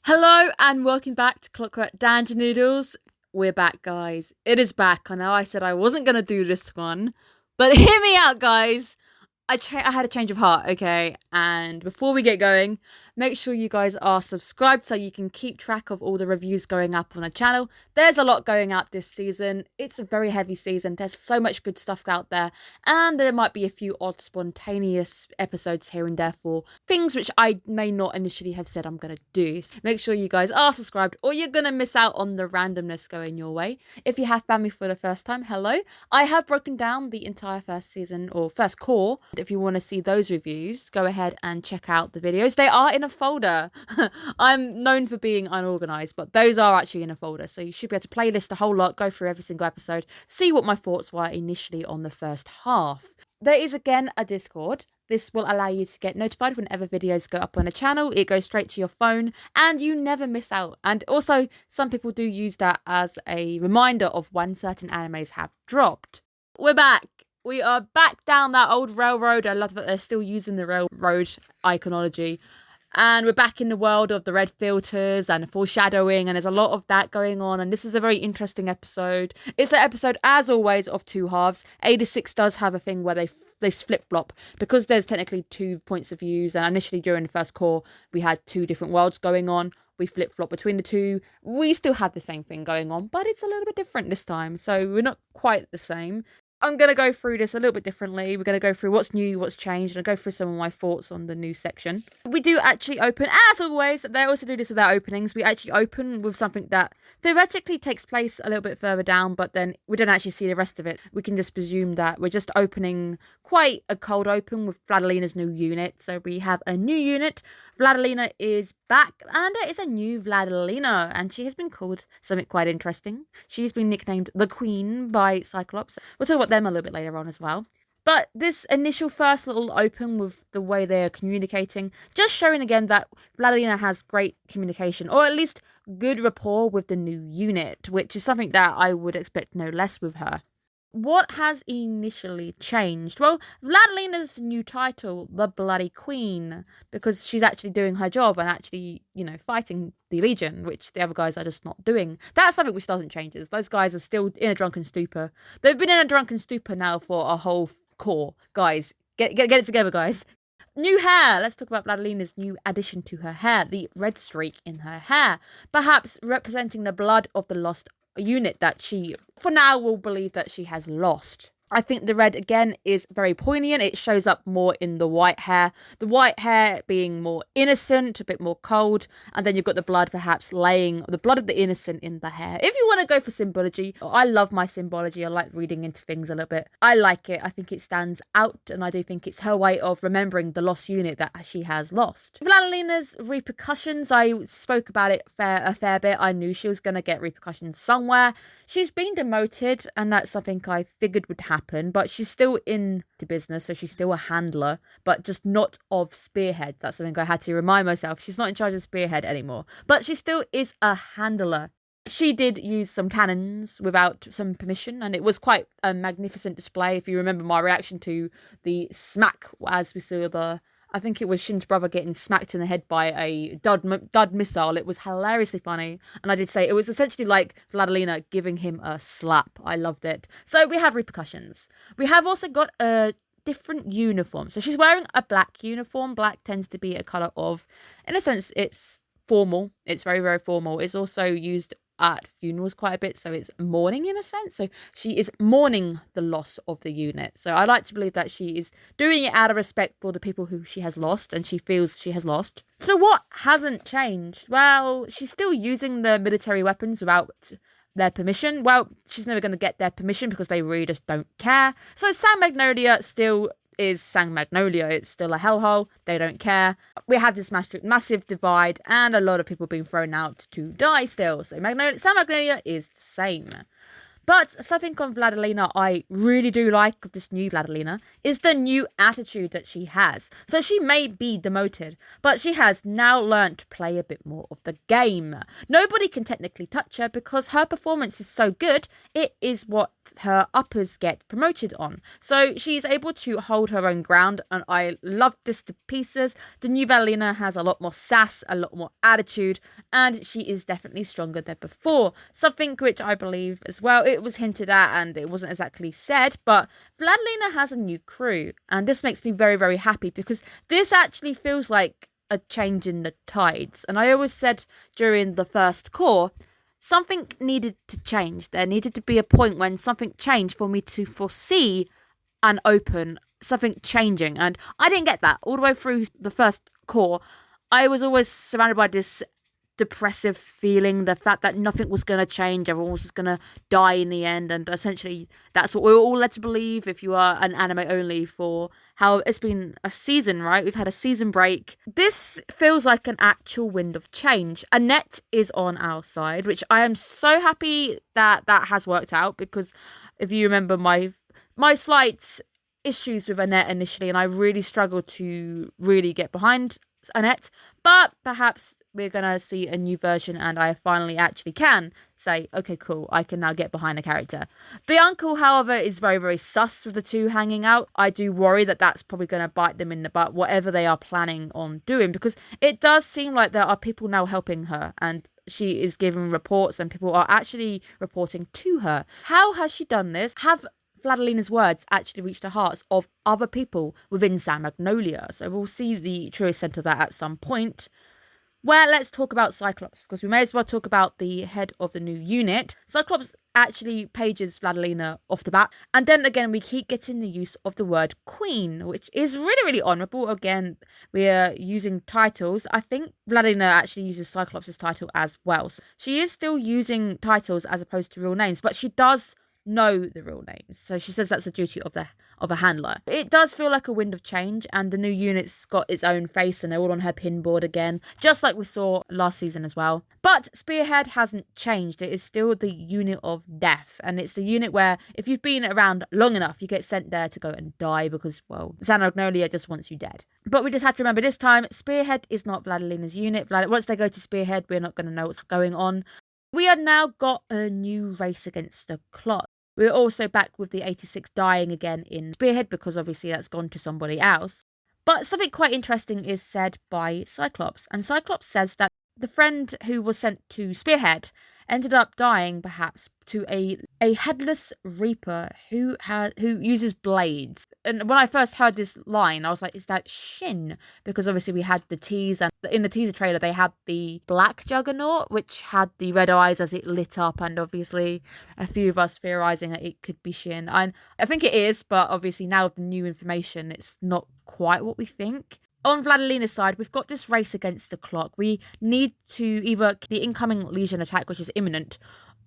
Hello and welcome back to Clockwork Noodles. We're back, guys. It is back. I know I said I wasn't going to do this one, but hear me out, guys. I had a change of heart, okay? And before we get going, make sure you guys are subscribed so you can keep track of all the reviews going up on the channel. There's a lot going out this season. It's a very heavy season. There's so much good stuff out there. And there might be a few odd spontaneous episodes here and there for things which I may not initially have said I'm going to do. So make sure you guys are subscribed or you're going to miss out on the randomness going your way. If you have found me for the first time, hello. I have broken down the entire first season or first core. If you want to see those reviews, go ahead and check out the videos. They are in a folder. I'm known for being unorganized, but those are actually in a folder. So you should be able to playlist the whole lot, go through every single episode, see what my thoughts were initially on the first half. There is again a Discord. This will allow you to get notified whenever videos go up on a channel. It goes straight to your phone and you never miss out. And also, some people do use that as a reminder of when certain animes have dropped. We're back. We are back down that old railroad. I love that they're still using the railroad iconology. And we're back in the world of the red filters and the foreshadowing, and there's a lot of that going on. And this is a very interesting episode. It's an episode, as always, of two halves. 86 does have a thing where they flip-flop because there's technically 2 points of views. And initially during the first core, we had 2 different worlds going on. We flip-flop between the two. We still have the same thing going on, but it's a little bit different this time. So we're not quite the same. I'm going to go through this a little bit differently. We're going to go through what's new, what's changed, and I'll go through some of my thoughts on the new section. We do actually open, as always, they also do this with our openings. We actually open with something that theoretically takes place a little bit further down, but then we don't actually see the rest of it. We can just presume that we're just opening quite a cold open with Vladilina's new unit. So we have a new unit. Vladilina is back, and it is a new Vladilina, and she has been called something quite interesting. She's been nicknamed the Queen by Cyclops. We'll talk about them a little bit later on as well. But this initial first little open with the way they're communicating, just showing again that Vladilina has great communication, or at least good rapport with the new unit, which is something that I would expect no less with her. What has initially changed? Well, Vladilina's new title, the Bloody Queen, because she's actually doing her job and actually, fighting the Legion, which the other guys are just not doing. That's something which doesn't change. Those guys are still in a drunken stupor. They've been in a drunken stupor now for a whole core. Guys, get it together, guys. New hair. Let's talk about Vladilina's new addition to her hair, the red streak in her hair, perhaps representing the blood of the lost unit that she, for now, will believe that she has lost. I think the red, again, is very poignant. It shows up more in the white hair. The white hair being more innocent, a bit more cold. And then you've got the blood perhaps laying, the blood of the innocent in the hair. If you want to go for symbology, I love my symbology. I like reading into things a little bit. I like it. I think it stands out. And I do think it's her way of remembering the lost unit that she has lost. Vladilina's repercussions, I spoke about it a fair bit. I knew she was going to get repercussions somewhere. She's been demoted, and that's something I figured would happen. But she's still into business, so she's still a handler, but just not of Spearhead. That's something I had to remind myself. She's not in charge of Spearhead anymore, but she still is a handler. She did use some cannons without some permission, and it was quite a magnificent display. If you remember my reaction to the smack as we saw I think it was Shin's brother getting smacked in the head by a dud missile. It was hilariously funny. And I did say it was essentially like Vladilina giving him a slap. I loved it. So we have repercussions. We have also got a different uniform. So she's wearing a black uniform. Black tends to be a colour of, in a sense, it's formal. It's very, very formal. It's also used at funerals quite a bit, so it's mourning in a sense. So she is mourning the loss of the unit. So I like to believe that she is doing it out of respect for the people who she has lost and she feels she has lost. So what hasn't changed? Well, she's still using the military weapons without their permission. Well, she's never going to get their permission because they really just don't care. So Sang Magnolia still is Sang Magnolia. It's still a hellhole. They don't care. We have this massive divide and a lot of people being thrown out to die still. So Sang Magnolia is the same. But something on Vladilina I really do like of this new Vladilina is the new attitude that she has. So she may be demoted, but she has now learned to play a bit more of the game. Nobody can technically touch her because her performance is so good. It is what her uppers get promoted on. So she's able to hold her own ground, and I love this to pieces. The new Valentina has a lot more sass, a lot more attitude, and she is definitely stronger than before. Something which I believe as well, it was hinted at and it wasn't exactly said, but Valentina has a new crew, and this makes me very, very happy because this actually feels like a change in the tides. And I always said during the first core, something needed to change. There needed to be a point when something changed for me to foresee and open something changing. And I didn't get that all the way through the first core. I was always surrounded by this depressive feeling, the fact that nothing was going to change, everyone was just going to die in the end, and essentially that's what we were all led to believe if you are an anime only for how it's been a season, right? We've had a season break. This feels like an actual wind of change. Annette is on our side, which I am so happy that has worked out, because if you remember my slight issues with Annette initially, and I really struggled to really get behind Annette, but perhaps we're gonna see a new version and I finally actually can say, okay, cool, I can now get behind a character. The uncle, however, is very, very sus with the two hanging out. I do worry that that's probably gonna bite them in the butt, whatever they are planning on doing, because it does seem like there are people now helping her, and she is giving reports and people are actually reporting to her. How has she done this? Have Vladilina's words actually reached the hearts of other people within San Magnolia? So we'll see the truest extent of that at some point. Well, let's talk about Cyclops, because we may as well talk about the head of the new unit. Cyclops actually pages Vladilina off the bat. And then again, we keep getting the use of the word queen, which is really, really honourable. Again, we are using titles. I think Vladilina actually uses Cyclops' title as well. So she is still using titles as opposed to real names, but she does know the real names, so she says that's a duty of a handler. It does feel like a wind of change, and the new unit's got its own face and they're all on her pinboard again, just like we saw last season as well. But Spearhead hasn't changed. It is still the unit of death, and it's the unit where if you've been around long enough, you get sent there to go and die because, well, San Magnolia just wants you dead. But we just have to remember this time, Spearhead is not Vladilina's unit. Once they go to Spearhead, we're not going to know what's going on. We have now got a new race against the clock. We're also back with the 86 dying again in Spearhead, because obviously that's gone to somebody else. But something quite interesting is said by Cyclops. And Cyclops says that the friend who was sent to Spearhead ended up dying, perhaps, to a headless reaper who uses blades. And when I first heard this line, I was like, is that Shin? Because obviously we had the tease, and in the teaser trailer they had the black juggernaut, which had the red eyes as it lit up, and obviously a few of us theorising that it could be Shin. And I think it is, but obviously now with the new information, it's not quite what we think. On Vladilina's side, we've got this race against the clock. We need to either the incoming Legion attack, which is imminent,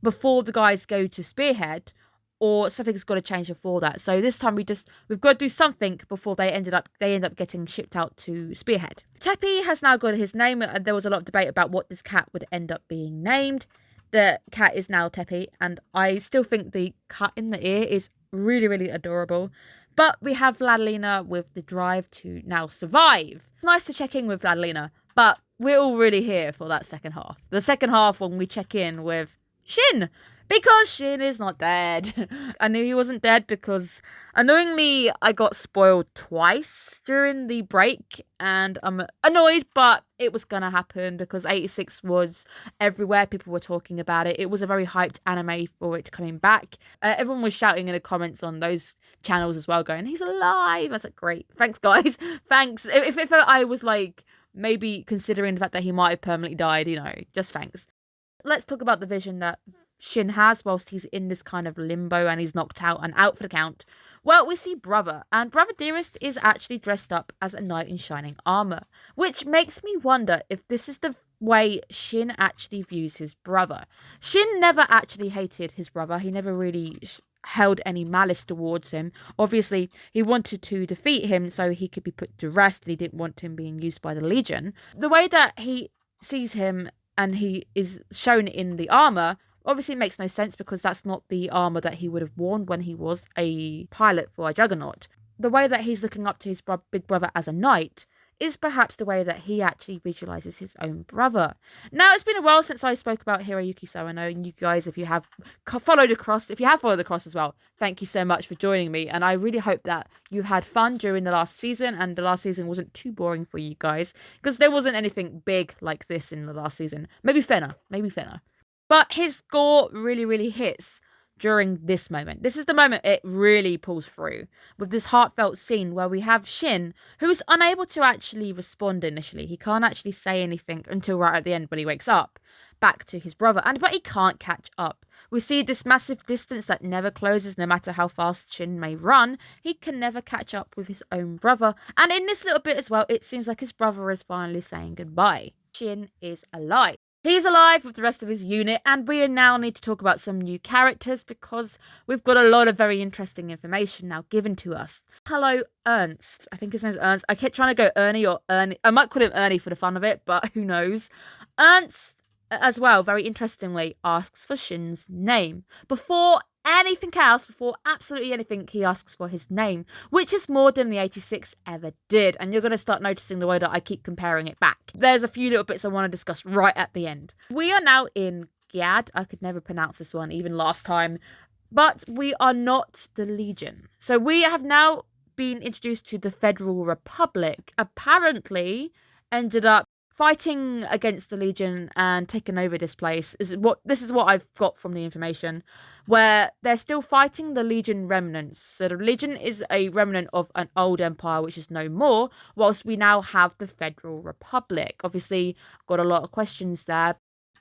before the guys go to Spearhead, or something's got to change before that. So this time we've got to do something before they end up getting shipped out to Spearhead. Teppy has now got his name, and there was a lot of debate about what this cat would end up being named. The cat is now Teppy, and I still think the cut in the ear is really, really adorable. But we have Vladilina with the drive to now survive. Nice to check in with Vladilina, but we're all really here for that second half. The second half when we check in with Shin, because Shin is not dead. I knew he wasn't dead because, annoyingly, I got spoiled twice during the break, and I'm annoyed, but it was gonna happen because 86 was everywhere. People were talking about it. It was a very hyped anime for it coming back. Everyone was shouting in the comments on those channels as well, going, he's alive. I was like, great, thanks guys, thanks. If I was like maybe considering the fact that he might have permanently died, just thanks. Let's talk about the vision that Shin has whilst he's in this kind of limbo and he's knocked out and out for the count. Well, we see Brother, and Brother Dearest is actually dressed up as a knight in shining armour, which makes me wonder if this is the way Shin actually views his brother. Shin never actually hated his brother. He never really held any malice towards him. Obviously, he wanted to defeat him so he could be put to rest, and he didn't want him being used by the Legion. The way that he sees him and he is shown in the armour obviously makes no sense, because that's not the armour that he would have worn when he was a pilot for a Juggernaut. The way that he's looking up to his big brother as a knight is perhaps the way that he actually visualizes his own brother. Now, it's been a while since I spoke about Hiroyuki Sawano, and you guys, if you have followed across as well, thank you so much for joining me, and I really hope that you had fun during the last season, and the last season wasn't too boring for you guys, because there wasn't anything big like this in the last season. Maybe thinner. But his score really, really hits during this moment. This is the moment it really pulls through, with this heartfelt scene where we have Shin, who is unable to actually respond initially. He can't actually say anything until right at the end when he wakes up back to his brother, but he can't catch up. We see this massive distance that never closes, no matter how fast Shin may run. He can never catch up with his own brother, and in this little bit as well, it seems like his brother is finally saying goodbye. Shin is alive. He's alive with the rest of his unit, and we now need to talk about some new characters because we've got a lot of very interesting information now given to us. Hello, Ernst. I think his name's Ernst. I kept trying to go Ernie or Ernie. I might call him Ernie for the fun of it, but who knows. Ernst, as well, very interestingly, asks for Shin's name. Before absolutely anything, he asks for his name, which is more than the 86 ever did. And you're going to start noticing the way that I keep comparing it back. There's a few little bits I want to discuss right at the end. We are now in Gyad. I could never pronounce this one, even last time. But we are not the Legion. So we have now been introduced to the Federal Republic. Apparently ended up fighting against the Legion and taking over this place. This is what I've got from the information, where they're still fighting the Legion remnants. So the Legion is a remnant of an old empire which is no more, whilst we now have the Federal Republic. Obviously, got a lot of questions there,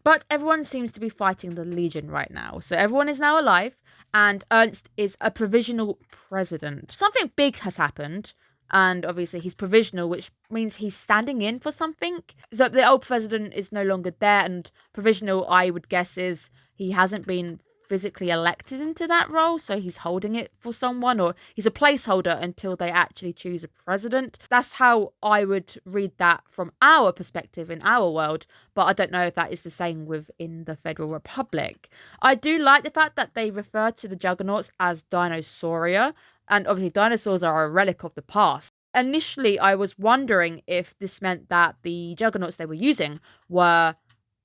but everyone seems to be fighting the Legion right now. So everyone is now alive, and Ernst is a provisional president. Something big has happened. And obviously he's provisional, which means he's standing in for something. So the old president is no longer there, and provisional, I would guess, is he hasn't been physically elected into that role, so he's holding it for someone, or he's a placeholder until they actually choose a president. That's how I would read that from our perspective in our world, but I don't know if that is the same within the Federal Republic. I do like the fact that they refer to the Juggernauts as Dinosauria, and obviously dinosaurs are a relic of the past. Initially, I was wondering if this meant that the Juggernauts they were using were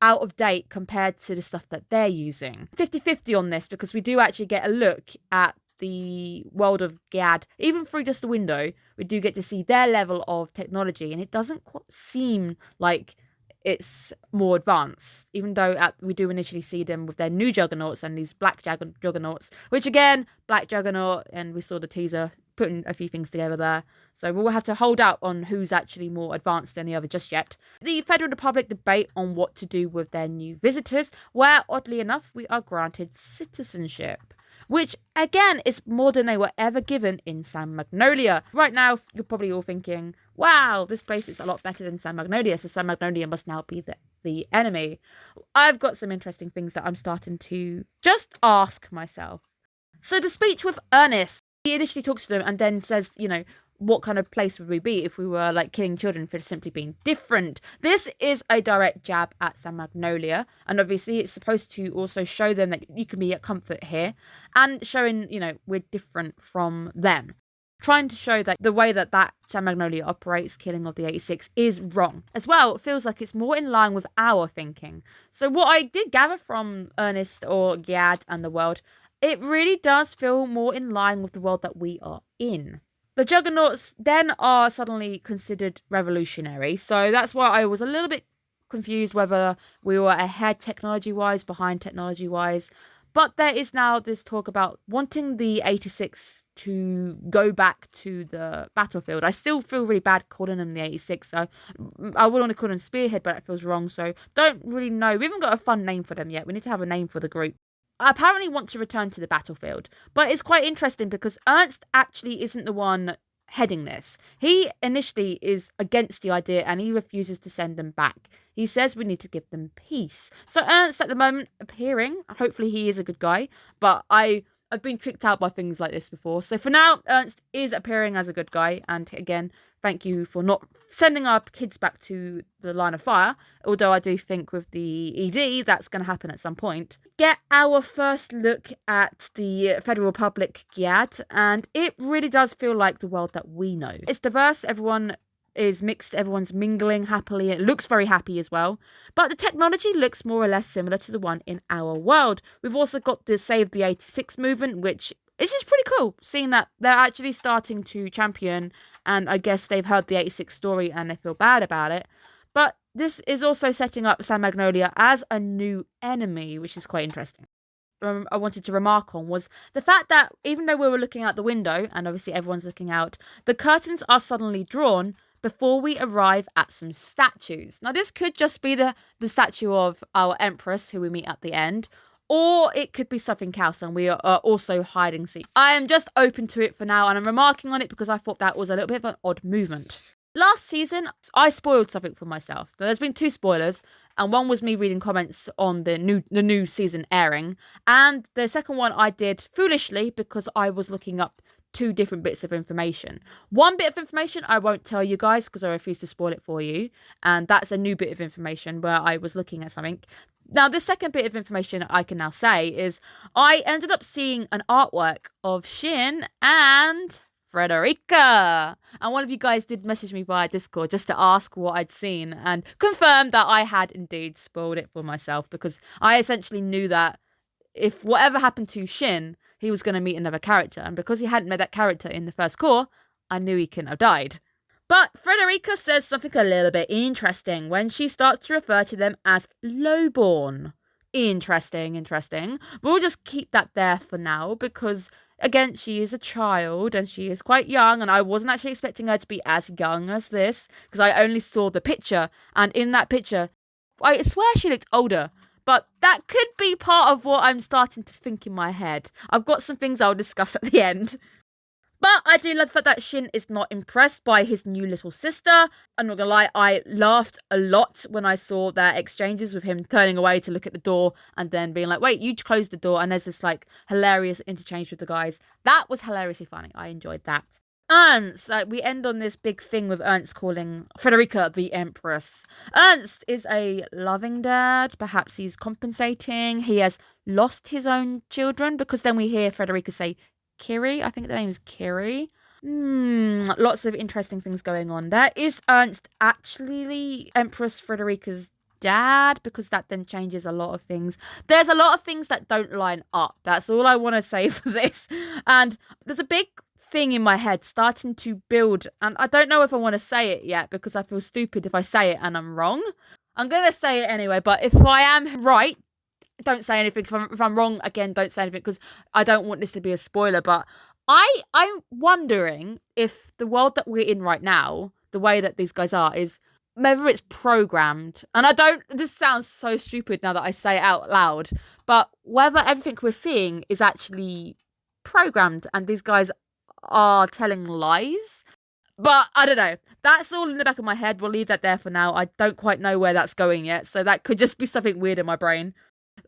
out of date compared to the stuff that they're using. 50-50 on this, because we do actually get a look at the world of Gyad. Even through just the window, we do get to see their level of technology, and it doesn't quite seem like it's more advanced, even though we do initially see them with their new Juggernauts and these black Juggernauts, which again, black Juggernaut, and we saw the teaser putting a few things together there. So we'll have to hold out on who's actually more advanced than the other just yet. The Federal Republic debate on what to do with their new visitors, where oddly enough, we are granted citizenship, which again is more than they were ever given in San Magnolia. Right now, you're probably all thinking, wow, this place is a lot better than San Magnolia, so San Magnolia must now be the enemy. I've got some interesting things that I'm starting to just ask myself. So the speech with Ernest, he initially talks to them and then says, what kind of place would we be if we were like killing children for simply being different? This is a direct jab at San Magnolia, and obviously it's supposed to also show them that you can be at comfort here, and showing, we're different from them. Trying to show that the way that San Magnolia operates, killing of the 86, is wrong. As well, it feels like it's more in line with our thinking. So what I did gather from Ernest or Gyad and the world, it really does feel more in line with the world that we are in. The Juggernauts then are suddenly considered revolutionary, so that's why I was a little bit confused whether we were ahead technology-wise, behind technology-wise. But there is now this talk about wanting the 86 to go back to the battlefield. I still feel really bad calling them the 86, so I would want to call them Spearhead, but it feels wrong, so don't really know. We haven't got a fun name for them yet. We need to have a name for the group. I apparently want to return to the battlefield, but it's quite interesting because Ernst actually isn't the one heading this. He initially is against the idea and he refuses to send them back. He says we need to give them peace. So Ernst at the moment appearing, hopefully he is a good guy, but I've been tricked out by things like this before. So for now, Ernst is appearing as a good guy, and again, thank you for not sending our kids back to the line of fire, although I do think with the ED, that's going to happen at some point. Get our first look at the Federal Republic Gyad, and it really does feel like the world that we know. It's diverse, everyone is mixed. Everyone's mingling happily. It looks very happy as well. But the technology looks more or less similar to the one in our world. We've also got the Save the 86 movement, which is just pretty cool, seeing that they're actually starting to champion, and I guess they've heard the 86 story and they feel bad about it. But this is also setting up San Magnolia as a new enemy, which is quite interesting. I wanted to remark on was the fact that even though we were looking out the window, and obviously everyone's looking out, the curtains are suddenly drawn before we arrive at some statues. Now, this could just be the statue of our Empress, who we meet at the end, or it could be something else, and we are also hiding secrets. I am just open to it for now, and I'm remarking on it because I thought that was a little bit of an odd movement. Last season, I spoiled something for myself. There's been 2 spoilers, and one was me reading comments on the new season airing, and the second one I did foolishly because I was looking up 2 different bits of information. One bit of information I won't tell you guys because I refuse to spoil it for you, and that's a new bit of information where I was looking at something. Now, the second bit of information I can now say is I ended up seeing an artwork of Shin and Frederica. And one of you guys did message me via Discord just to ask what I'd seen and confirm that I had indeed spoiled it for myself, because I essentially knew that if whatever happened to Shin, he was going to meet another character. And because he hadn't met that character in the first core, I knew he couldn't have died. But Frederica says something a little bit interesting when she starts to refer to them as lowborn. Interesting. We'll just keep that there for now because, again, she is a child and she is quite young, and I wasn't actually expecting her to be as young as this because I only saw the picture, and in that picture, I swear she looked older. But that could be part of what I'm starting to think in my head. I've got some things I'll discuss at the end. But I do love the fact that Shin is not impressed by his new little sister. I'm not gonna lie, I laughed a lot when I saw their exchanges with him turning away to look at the door and then being like, wait, you closed the door. And there's this like hilarious interchange with the guys. That was hilariously funny. I enjoyed that. Ernst, we end on this big thing with Ernst calling Frederica the Empress. Ernst is a loving dad. Perhaps he's compensating. He has lost his own children, because then we hear Frederica say, Kiri, I think the name is Kiri. Lots of interesting things going on there. Is Ernst actually Empress Frederica's dad? Because that then changes a lot of things. There's a lot of things that don't line up. That's all I want to say for this. And there's a big thing in my head starting to build, and I don't know if I want to say it yet because I feel stupid if I say it and I'm wrong. I'm going to say it anyway, but if I am right, don't say anything. If I'm wrong, again, don't say anything because I don't want this to be a spoiler. But I'm wondering if the world that we're in right now, the way that these guys are, is whether it's programmed. And this sounds so stupid now that I say it out loud, but whether everything we're seeing is actually programmed and these guys are telling lies. But I don't know. That's all in the back of my head. We'll leave that there for now. I don't quite know where that's going yet, so that could just be something weird in my brain.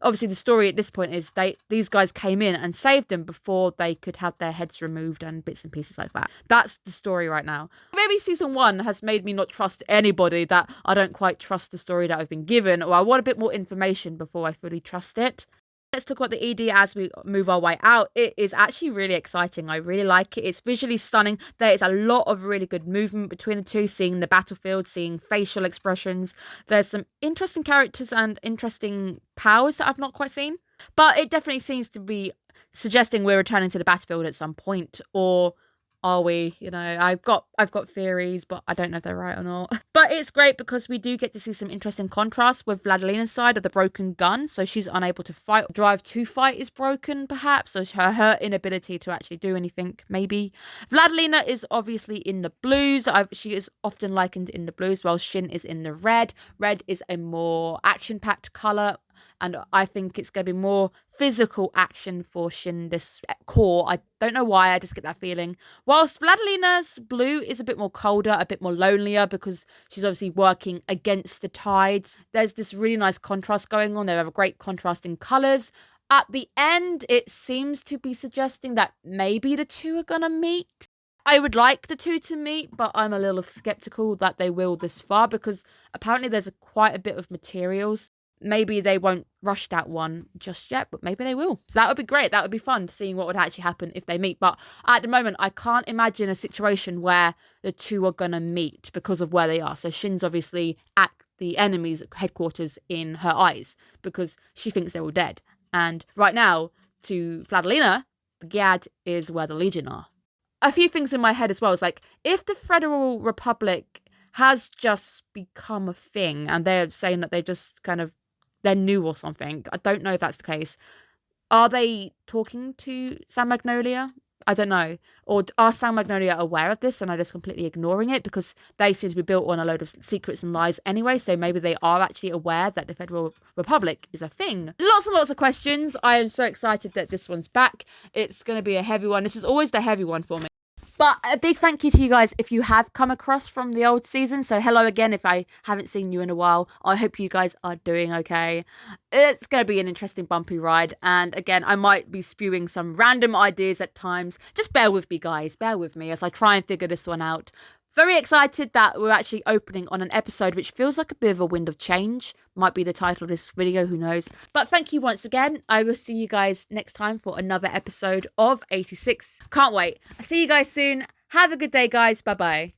Obviously, the story at this point is these guys came in and saved them before they could have their heads removed and bits and pieces like that. That's the story right now. Maybe season 1 has made me not trust anybody, that I don't quite trust the story that I've been given, or I want a bit more information before I fully trust it. Let's talk about the ED as we move our way out. It is actually really exciting. I really like it. It's visually stunning. There is a lot of really good movement between the two, seeing the battlefield, seeing facial expressions. There's some interesting characters and interesting powers that I've not quite seen. But it definitely seems to be suggesting we're returning to the battlefield at some point, or are we? You know, I've got theories, but I don't know if they're right or not. But it's great because we do get to see some interesting contrasts with Vladilina's side of the broken gun. So she's unable to fight. Drive to fight is broken, perhaps. So her inability to actually do anything, maybe. Vladilina is obviously in the blues. She is often likened in the blues, while Shin is in the red. Red is a more action-packed colour, and I think it's going to be more physical action for Shin this core. I don't know why, I just get that feeling. Whilst Vladilina's blue is a bit more colder, a bit more lonelier, because she's obviously working against the tides. There's this really nice contrast going on. They have a great contrast in colours. At the end, it seems to be suggesting that maybe the two are going to meet. I would like the two to meet, but I'm a little sceptical that they will this far, because apparently there's quite a bit of materials maybe they won't rush that one just yet, but maybe they will. So that would be great. That would be fun, seeing what would actually happen if they meet. But at the moment, I can't imagine a situation where the two are going to meet because of where they are. So Shin's obviously at the enemy's headquarters in her eyes because she thinks they're all dead. And right now, to Fladalina, the Gyad is where the Legion are. A few things in my head as well is like, if the Federal Republic has just become a thing and they're saying that they've just kind of, they're new or something, I don't know if that's the case. Are they talking to San Magnolia? I don't know. Or are San Magnolia aware of this and are just completely ignoring it because they seem to be built on a load of secrets and lies anyway, so maybe they are actually aware that the Federal Republic is a thing. Lots and lots of questions. I am so excited that this one's back. It's going to be a heavy one. This is always the heavy one for me. But a big thank you to you guys if you have come across from the old season. So hello again if I haven't seen you in a while. I hope you guys are doing okay. It's going to be an interesting bumpy ride. And again, I might be spewing some random ideas at times. Just bear with me, guys. Bear with me as I try and figure this one out. Very excited that we're actually opening on an episode which feels like a bit of a wind of change. Might be the title of this video, who knows. But thank you once again. I will see you guys next time for another episode of 86. Can't wait. I'll see you guys soon. Have a good day, guys. Bye-bye.